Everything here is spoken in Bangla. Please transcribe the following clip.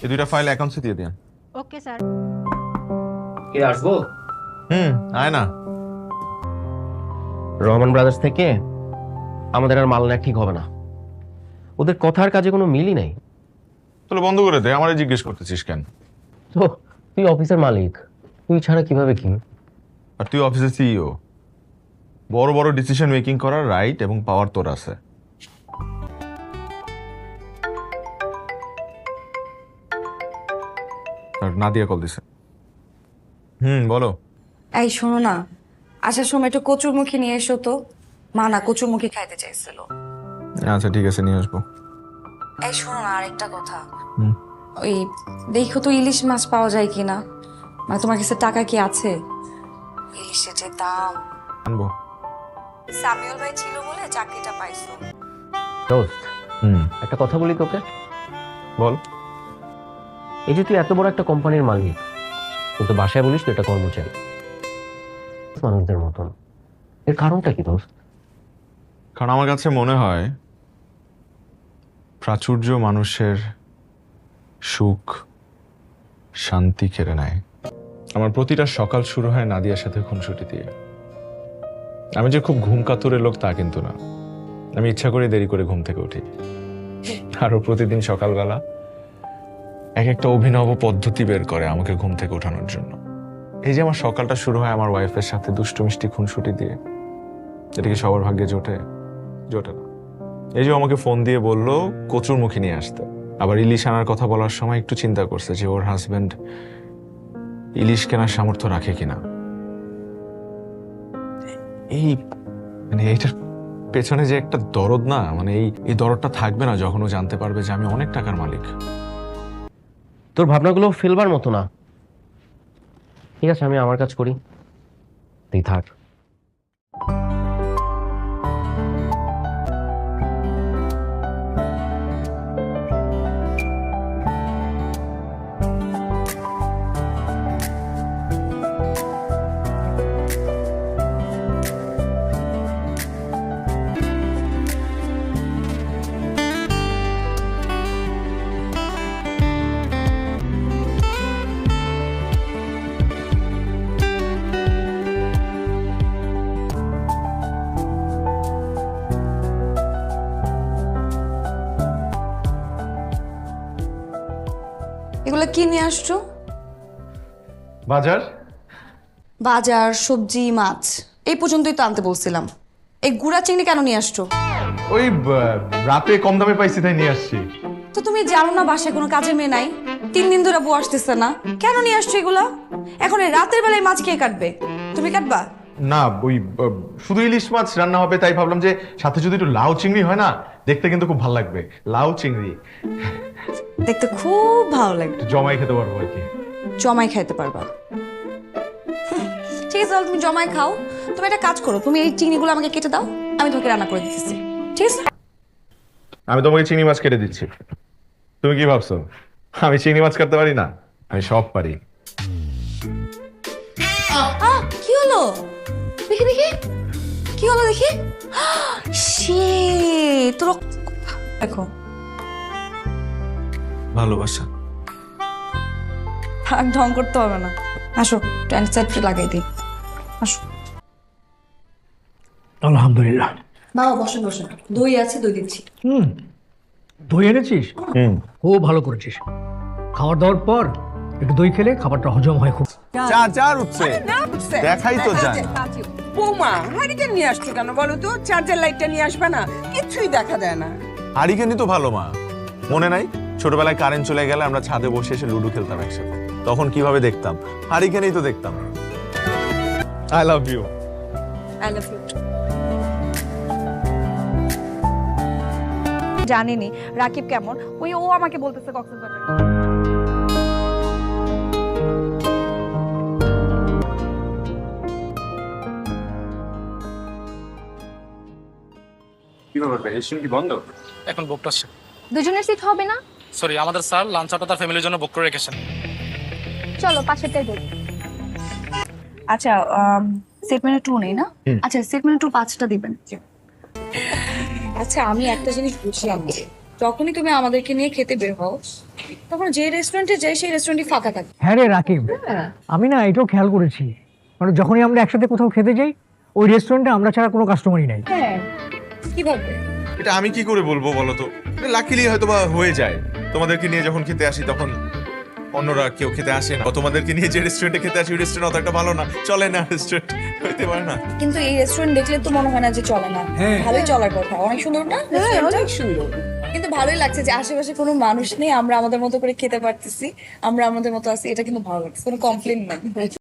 এই দুইটা ফাইল অ্যাকাউন্টসে দিয়ে দিন। Okay sir. কে আসবো? আয় না। রহমান ব্রাদার্স থেকে আমাদের আর মাল নেওয়া ঠিক হবে না। ওদের কথার কাজে কোনো মিলই নাই। তাহলে বন্ধ করে দে, আমারে জিজ্ঞেস করতেছিস কেন? তো তুই অফিসের মালিক, তুই ছাড়া কিভাবে কি? আর তুই অফিসের সিইও, বড় বড় ডিসিশন মেকিং করার রাইট এবং পাওয়ার তোর আছে। আর নাদিয়া কল দিছে। বলো। এই শোনো না, আসার সময় একটু কচুরমুখী নিয়ে এসো তো। মা না কচুরমুখী খাইতে চাইছিল। আচ্ছা ঠিক আছে, নিয়ে আসবো। এই শোনো না, আরেকটা কথা। ওই দেখো তো ইলিশ মাছ পাওয়া যায় কিনা, মানে তোমার কাছে টাকা কি আছে? ইলিশের যে দাম। আনবো। সামিউল ভাই ছিল বলে চাকরিটা পাইছো। দোস্ত, একটা কথা বলি তোকে। বল। এই যে তুই এত বড় একটা কোম্পানির মালিক, কিন্তু বাসায় বলিস তুই একটা কর্মচারী মানুষদের মতন, এর কারণটা কি দোস্ত? কারণ আমার কাছে মনে হয় প্রাচুর্য মানুষের সুখ শান্তি কেড়ে নেয়। আমার প্রতিটা সকাল শুরু হয় নাদিয়ার সাথে খুনসুটি দিয়ে। আমি যে খুব ঘুম কাতুরে লোক তা কিন্তু না, আমি ইচ্ছা করে দেরি করে ঘুম থেকে উঠি। আরো প্রতিদিন সকালবেলা এক একটা অভিনব পদ্ধতি বের করে আমাকে ঘুম থেকে ওঠানোর জন্য। এই যে আমার সকালটা শুরু হয় আমার ওয়াইফের সাথে দুষ্টু মিষ্টি খুনসুটি দিয়ে, এটা কি সবার ভাগ্যে জোটে? জোটে না। এই যে আমাকে ফোন দিয়ে বললো কচুর মুখী নিয়ে আসতে, আবার ইলিশ আনার কথা বলার সময় একটু চিন্তা করছে যে ওর হাজবেন্ড ইলিশ কেনার সামর্থ্য রাখে কিনা। এই মানে এইটার পেছনে যে একটা দরদ না, মানে এই দরদটা থাকবে না যখন ও জানতে পারবে যে আমি অনেক টাকার মালিক। তোর ভাবনাগুলো ফেলবার মতো না। ঠিক আছে, আমি আমার কাজ করি, তুই থাক। এগুলো কি নিয়ে আসছো? বাজার। বাজার, সবজি, মাছ এই পর্যন্তই তো আনতে বলছিলাম। এই গুড়া চিংড়ি কেন নিয়ে আসছো? ওই রাতে কম দামে পাইছি তাই নিয়ে আসছি। তো তুমি জানো না বাসায় কোনো কাজের মেয়ে নাই, 3 দিন ধরে বউ আসতেছে না, কেন নিয়ে আসছো এগুলা? এখন এই রাতের বেলায় মাছ কে কাটবে? তুমি কাটবা? না, ওই শুধু ইলিশ মাছ রান্না হবে তাই ভাবলাম যে সাথে যদি একটু লাউ চিংড়ি হয় না, দেখতে কিন্তু খুব ভালো লাগবে। লাউ চিংড়ি দেখতে খুব ভালো লাগবে, একটু জমাই খেতে পারবো আর কি। জমাই খাইতে পারবা? ঠিক আছে, তাহলে তুমি জমাই খাও। তুমি একটা কাজ করো, তুমি এই চিংড়িগুলো আমাকে কেটে দাও, আমি তোমাকে রান্না করে দিতেছি। ঠিক আছে? আমি তোমাকে চিংড়ি মাছ কেটে দিচ্ছি। তুমি কি ভাবছো আমি চিংড়ি মাছ কাটতে পারি না? আমি সব পারি। কি হলো? দেখি দেখি, কি হলো দেখি। তোর দেখো, ভালোবাসা। আর ঢং করতে হবে না। আসো, ট্যান্সাইড লাগাই দিই। আসো। আলহামদুলিল্লাহ। বাবা বসে বসে, দই আছে, দই দিচ্ছি। দই এনেছিস? খুব ভালো করেছিস। খাওয়ার দাওয়ার পর একটু দই খেলে খাবারটা হজম হয় খুব। চার উঠছে, দেখাই তো যায় না। বৌমা হারিকেন নিয়ে আসছো কেন বলো তো? চার্জার লাইটটা নিয়ে আসবে না? কিছুই দেখা যায় না। হারিকেনই তো ভালো মা। মনে নাই ছোটবেলায় কারেন্ট চলে গেলে আমরা ছাদে বসে এসে লুডো খেলতাম একসাথে, তখন কিভাবে দেখতাম? হারিকেনই তো দেখতাম। I love you. I love you. জানিনি রাকিব কেমন, ও আমাকে বলতেছে কক্সবাজার। কি ব্যাপার ভাই, রেস্টুরেন্ট কি বন্ধ? এখন বুকটা আছে। দুজনের সিট হবে না? সরি, আমাদের স্যার লাঞ্চ আউটটা তার ফ্যামিলির জন্য বুক করে রেখেছেন। চলো পাশেরটাই বলি। আচ্ছা, সেট মেনু 2 নেই না? আচ্ছা, সেট মেনু 2 5টা দিবেন। আচ্ছা, আমি একটা জিনিস বুঝলাম, যখনই তুমি আমাদেরকে নিয়ে খেতে বের হও তখন যে রেস্টুরেন্টে যাই সেই রেস্টুরেন্টই ফাঁকা থাকে। হ্যাঁ রে রাকিব, আমি না এটাও খেয়াল করেছি, মানে যখনই আমরা একসাথে কোথাও খেতে যাই ওই রেস্টুরেন্টে আমরা ছাড়া কোনো কাস্টমারই নাই। হ্যাঁ, কিভাবে? এটা আমি কি করে বলবো বলো তো, লাকিলি হয়তো বা হয়ে যায়। তোমাদেরকে নিয়ে যখন খেতে আসি তখন অন্যরা কেউ খেতে আসে না, তোমাদেরকে নিয়ে যে রেস্টুরেন্টে খেতে আসি ওই রেস্টুরেন্ট অত একটা ভালো না, চলে না, রেস্টুরেন্ট হইতে পারে না। কিন্তু এই রেস্টুরেন্ট দেখলে তো মনে হয় না যে চলে না, ভালোই চলার কথা, অনেক সুন্দর না হ্যাঁ restaurant-টা? অনেক সুন্দর। কিন্তু ভালোই লাগছে যে আশেপাশে কোনো মানুষ নেই, আমরা আমাদের মতো করে খেতে পারতেছি, আমরা আমাদের মতো আছি, এটা কিন্তু ভালো লাগছে, কোনো কমপ্লেন নাই।